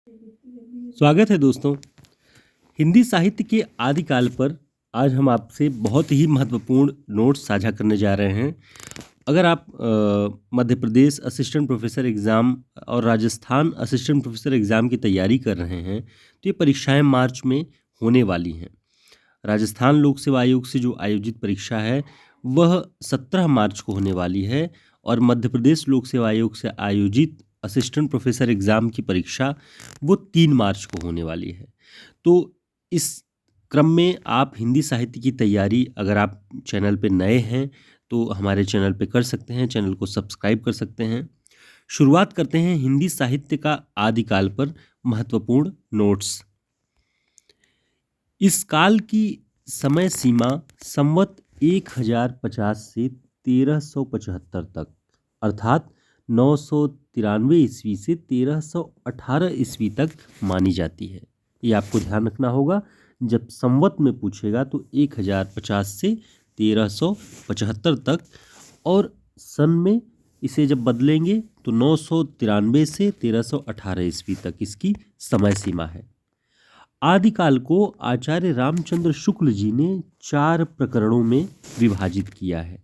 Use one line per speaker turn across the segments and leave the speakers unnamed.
स्वागत है दोस्तों। हिंदी साहित्य के आदिकाल पर आज हम आपसे बहुत ही महत्वपूर्ण नोट्स साझा करने जा रहे हैं। अगर आप Madhya Pradesh assistant professor exam और राजस्थान असिस्टेंट प्रोफेसर एग्ज़ाम की तैयारी कर रहे हैं तो ये परीक्षाएं मार्च में होने वाली हैं। राजस्थान लोक सेवा आयोग से जो आयोजित परीक्षा है वह 17 मार्च को होने वाली है और मध्य प्रदेश लोक सेवा आयोग से आयोजित असिस्टेंट प्रोफेसर एग्ज़ाम की परीक्षा वो 3 मार्च को होने वाली है। तो इस क्रम में आप हिंदी साहित्य की तैयारी, अगर आप चैनल पे नए हैं तो हमारे चैनल पे कर सकते हैं, चैनल को सब्सक्राइब कर सकते हैं। शुरुआत करते हैं हिंदी साहित्य का आदिकाल पर महत्वपूर्ण नोट्स। इस काल की समय सीमा संवत 1050 से 1375 तक, अर्थात 993 ईस्वी से 1318 ईस्वी तक मानी जाती है। ये आपको ध्यान रखना होगा, जब संवत में पूछेगा तो 1050 से 1375 तक, और सन में इसे जब बदलेंगे तो 993 से 1318 ईस्वी तक इसकी समय सीमा है। आदिकाल को आचार्य रामचंद्र शुक्ल जी ने 4 प्रकरणों में विभाजित किया है।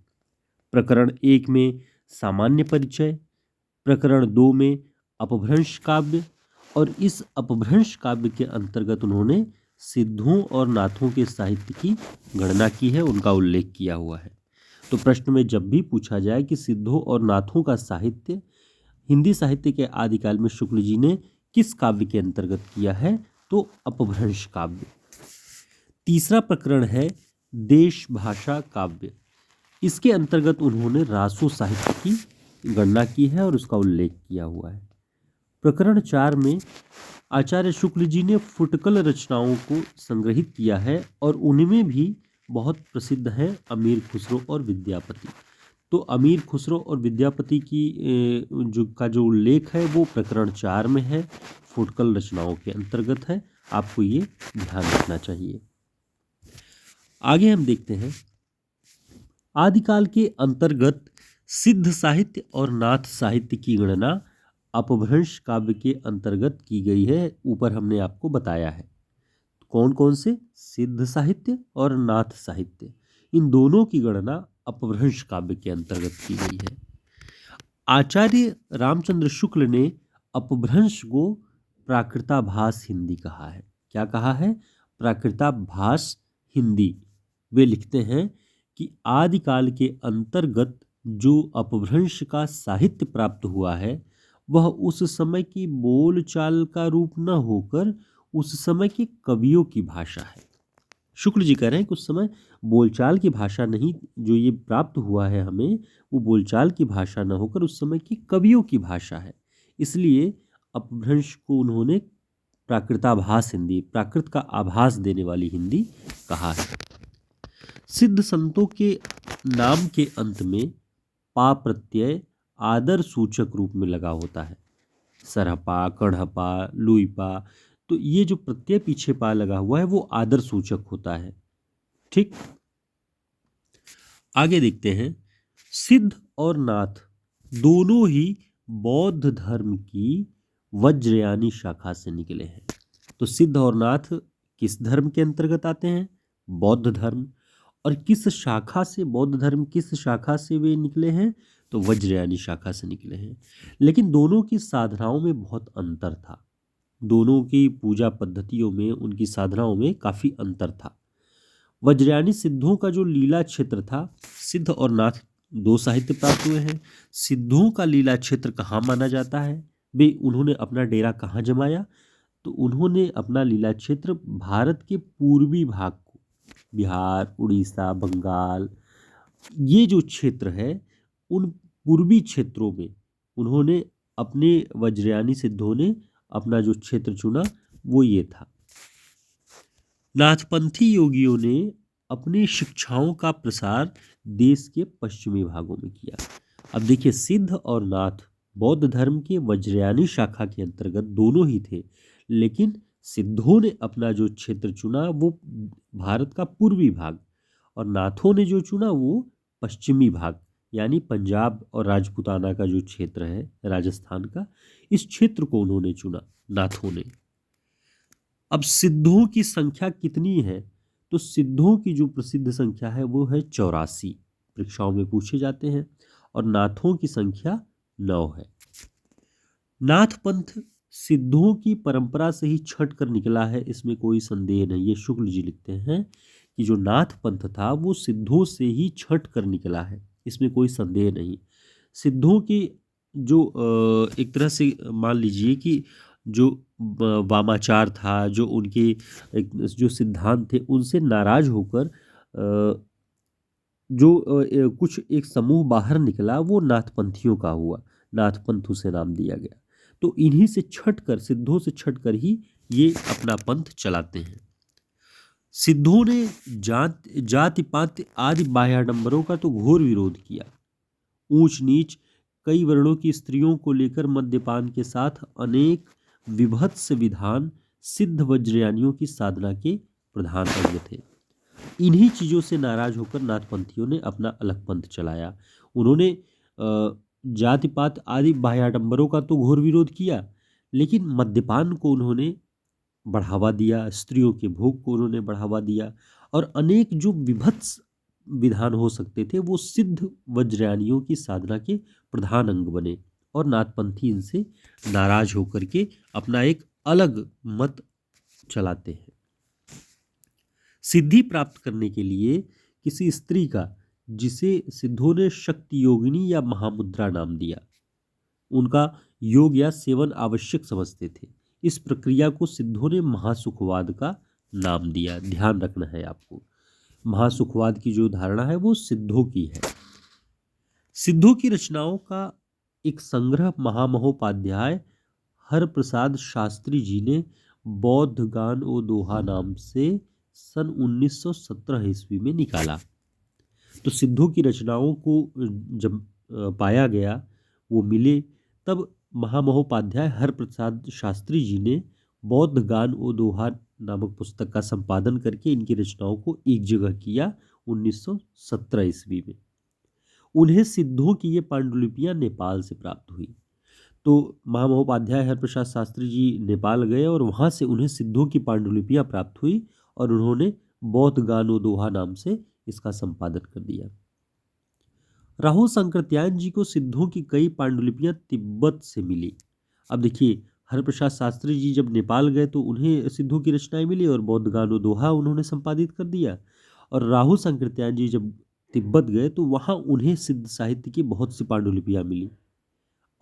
प्रकरण 1 में सामान्य परिचय, प्रकरण 2 में अपभ्रंश काव्य, और इस अपभ्रंश काव्य के अंतर्गत उन्होंने सिद्धों और नाथों के साहित्य की गणना की है, उनका उल्लेख किया हुआ है। तो प्रश्न में जब भी पूछा जाए कि सिद्धों और नाथों का साहित्य हिंदी साहित्य के आदिकाल में शुक्ल जी ने किस काव्य के अंतर्गत किया है, तो अपभ्रंश काव्य। तीसरा प्रकरण है देश भाषा काव्य। इसके अंतर्गत उन्होंने रासो साहित्य की गणना की है और उसका उल्लेख किया हुआ है। प्रकरण 4 में आचार्य शुक्ल जी ने फुटकल रचनाओं को संग्रहित किया है और उनमें भी बहुत प्रसिद्ध है अमीर खुसरो और विद्यापति। तो अमीर खुसरो और विद्यापति की जो उल्लेख है वो प्रकरण 4 में है, फुटकल रचनाओं के अंतर्गत है। आपको ये ध्यान रखना चाहिए। आगे हम देखते हैं आदिकाल के अंतर्गत सिद्ध साहित्य और नाथ साहित्य की गणना अपभ्रंश काव्य के अंतर्गत की गई है। ऊपर हमने आपको बताया है कौन कौन से सिद्ध साहित्य और नाथ साहित्य, इन दोनों की गणना अपभ्रंश काव्य के अंतर्गत की गई है। आचार्य रामचंद्र शुक्ल ने अपभ्रंश को प्राकृताभास हिंदी कहा है। क्या कहा है? प्राकृताभास हिंदी। वे लिखते हैं कि आदिकाल के अंतर्गत जो अपभ्रंश का साहित्य प्राप्त हुआ है वह उस समय की बोलचाल का रूप न होकर उस समय के कवियों की भाषा है। शुक्ल जी कह रहे हैं कि उस समय बोलचाल की भाषा नहीं, जो ये प्राप्त हुआ है हमें, वो बोलचाल की भाषा न होकर उस समय की कवियों की भाषा है। इसलिए अपभ्रंश को उन्होंने प्राकृताभास हिंदी, प्राकृत का आभास देने वाली हिंदी कहा है। सिद्ध संतों के नाम के अंत में पा प्रत्यय आदर सूचक रूप में लगा होता है। सरहपा, कढ़पा, लुईपा, तो ये जो प्रत्यय पीछे पा लगा हुआ है वो आदर सूचक होता है। ठीक, आगे देखते हैं। सिद्ध और नाथ दोनों ही बौद्ध धर्म की वज्रयानी शाखा से निकले हैं। तो सिद्ध और नाथ किस धर्म के अंतर्गत आते हैं? बौद्ध धर्म। और किस शाखा से, बौद्ध धर्म किस शाखा से वे निकले हैं? तो वज्रयानी शाखा से निकले हैं। लेकिन दोनों की साधनाओं में बहुत अंतर था। दोनों की पूजा पद्धतियों में, उनकी साधनाओं में काफी अंतर था। वज्रयानी सिद्धों का जो लीला क्षेत्र था, सिद्ध और नाथ दो साहित्य प्राप्त हुए हैं। सिद्धों का लीला क्षेत्र कहाँ माना जाता है? वे उन्होंने अपना डेरा कहाँ जमाया? तो उन्होंने अपना लीला क्षेत्र भारत के पूर्वी भाग को, बिहार, उड़ीसा, बंगाल, ये जो क्षेत्र है, उन पूर्वी क्षेत्रों में उन्होंने अपने वज्रयानी सिद्धों ने अपना जो क्षेत्र चुना वो ये था। नाथपंथी योगियों ने अपनी शिक्षाओं का प्रसार देश के पश्चिमी भागों में किया। अब देखिए, सिद्ध और नाथ बौद्ध धर्म के वज्रयानी शाखा के अंतर्गत दोनों ही थे, लेकिन सिद्धों ने अपना जो क्षेत्र चुना वो भारत का पूर्वी भाग, और नाथों ने जो चुना वो पश्चिमी भाग, यानी पंजाब और राजपूताना का जो क्षेत्र है राजस्थान का, इस क्षेत्र को उन्होंने चुना। नाथों ने। अब सिद्धों की संख्या कितनी है, तो सिद्धों की जो प्रसिद्ध संख्या है वो है 84, परीक्षाओं में पूछे जाते हैं, और नाथों की संख्या 9 है। नाथ पंथ सिद्धों की परंपरा से ही छट कर निकला है, इसमें कोई संदेह नहीं। ये शुक्ल जी लिखते हैं कि जो नाथ पंथ था वो सिद्धों से ही छट कर निकला है, इसमें कोई संदेह नहीं। सिद्धों की जो एक तरह से मान लीजिए कि जो वामाचार था, जो उनके जो सिद्धांत थे, उनसे नाराज होकर जो कुछ एक समूह बाहर निकला, वो नाथपंथियों का हुआ, नाथपंथ उसे नाम दिया गया। तो इन्हीं से छट कर, सिद्धों से छट कर ही ये अपना पंथ चलाते हैं। सिद्धों ने जाति पाति आदि बाह्याडंबरों का तो घोर विरोध किया। ऊंच नीच कई वर्णों की स्त्रियों को लेकर मद्यपान के साथ अनेक विभत्स विधान सिद्ध वज्रयानियों की साधना के प्रधान अंग थे। इन्हीं चीजों से नाराज होकर नाथपंथियों ने अपना अलग पंथ चलाया। उन्होंने जाति पात आदि बाह्याडंबरों का तो घोर विरोध किया, लेकिन मद्यपान को उन्होंने बढ़ावा दिया, स्त्रियों के भोग को उन्होंने बढ़ावा दिया, और अनेक जो विभत्स विधान हो सकते थे वो सिद्ध वज्रयानियों की साधना के प्रधान अंग बने, और नाथपंथी इनसे नाराज होकर के अपना एक अलग मत चलाते हैं। सिद्धि प्राप्त करने के लिए किसी स्त्री का, जिसे सिद्धों ने शक्ति योगिनी या महामुद्रा नाम दिया, उनका योग या सेवन आवश्यक समझते थे। इस प्रक्रिया को सिद्धों ने महासुखवाद का नाम दिया। ध्यान रखना है आपको, महासुखवाद की जो धारणा है वो सिद्धों की है। सिद्धों की रचनाओं का एक संग्रह महामहोपाध्याय हरप्रसाद शास्त्री जी ने बौद्ध गान ओ दोहा नाम से सन 1917 ईस्वी में निकाला। तो सिद्धों की रचनाओं को जब पाया गया, वो मिले, तब महामहोपाध्याय हरप्रसाद शास्त्री जी ने बौद्ध गान ओ दोहा नामक पुस्तक का संपादन करके इनकी रचनाओं को एक जगह किया 1917 ईस्वी में। उन्हें सिद्धों की ये पांडुलिपियां नेपाल से प्राप्त हुई। तो महामहोपाध्याय हरप्रसाद शास्त्री जी नेपाल गए और वहाँ से उन्हें सिद्धों की पांडुलिपियां प्राप्त हुई, और उन्होंने बौद्ध गान ओ दोहा नाम से इसका संपादन कर दिया। राहुल शंकरत्यायन जी को सिद्धों की कई पांडुलिपियां तिब्बत से मिली। अब देखिए, हरप्रसाद शास्त्री जी जब नेपाल गए तो उन्हें सिद्धों की रचनाएं मिली और बौद्ध गान ओ दोहा उन्होंने संपादित कर दिया। और राहुल शंकरत्यायन जी जब तिब्बत गए तो वहाँ उन्हें सिद्ध साहित्य की बहुत सी पांडुलिपियां मिली,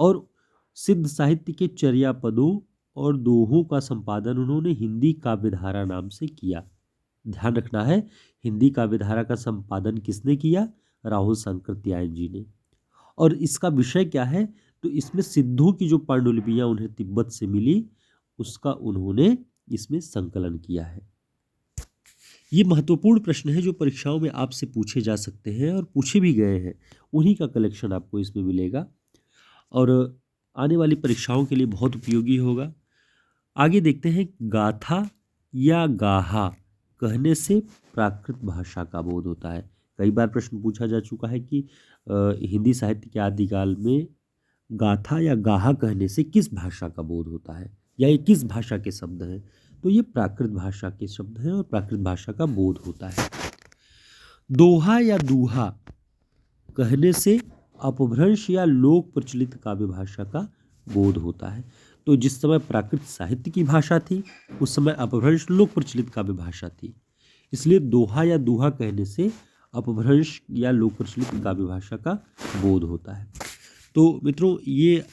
और सिद्ध साहित्य के चर्या पदों और दोहों का संपादन उन्होंने हिंदी काव्यधारा नाम से किया। ध्यान रखना है, हिंदी काव्यधारा का संपादन किसने किया? राहुल शंकरत्यायन जी ने। और इसका विषय क्या है? तो इसमें सिद्धों की जो पांडुलिपियां उन्हें तिब्बत से मिली, उसका उन्होंने इसमें संकलन किया है। ये महत्वपूर्ण प्रश्न है जो परीक्षाओं में आपसे पूछे जा सकते हैं और पूछे भी गए हैं, उन्हीं का कलेक्शन आपको इसमें मिलेगा और आने वाली परीक्षाओं के लिए बहुत उपयोगी होगा। आगे देखते हैं, गाथा या गाहा कहने से प्राकृत भाषा का बोध होता है। कई बार प्रश्न पूछा जा चुका है कि हिंदी साहित्य के आदिकाल में गाथा या गाहा कहने से किस भाषा का बोध होता है, या ये किस भाषा के शब्द हैं? तो ये प्राकृत भाषा के शब्द हैं और प्राकृत भाषा का बोध होता है। दोहा या दूहा कहने से अपभ्रंश या लोक प्रचलित काव्य भाषा का बोध होता है। तो जिस समय प्राकृत साहित्य की भाषा थी, उस समय अपभ्रंश लोक प्रचलित काव्य भाषा थी, इसलिए दोहा या दूहा कहने से अपभ्रंश या लोक प्रचलित काव्य भाषा का बोध होता है। तो मित्रों, ये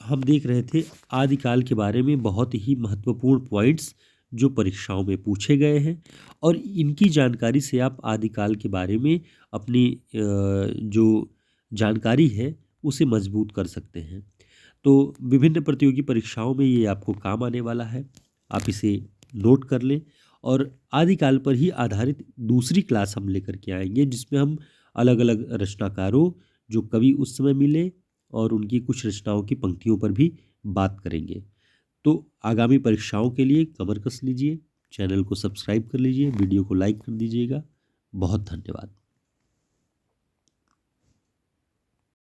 हम देख रहे थे आदिकाल के बारे में बहुत ही महत्वपूर्ण पॉइंट्स जो परीक्षाओं में पूछे गए हैं, और इनकी जानकारी से आप आदिकाल के बारे में अपनी जो जानकारी है उसे मजबूत कर सकते हैं। तो विभिन्न प्रतियोगी परीक्षाओं में ये आपको काम आने वाला है, आप इसे नोट कर लें। और आदिकाल पर ही आधारित दूसरी क्लास हम लेकर के आएंगे, जिसमें हम अलग अलग रचनाकारों जो कवि उस समय मिले और उनकी कुछ रचनाओं की पंक्तियों पर भी बात करेंगे। तो आगामी परीक्षाओं के लिए कमर कस लीजिए, चैनल को सब्सक्राइब कर लीजिए, वीडियो को लाइक कर दीजिएगा। बहुत धन्यवाद।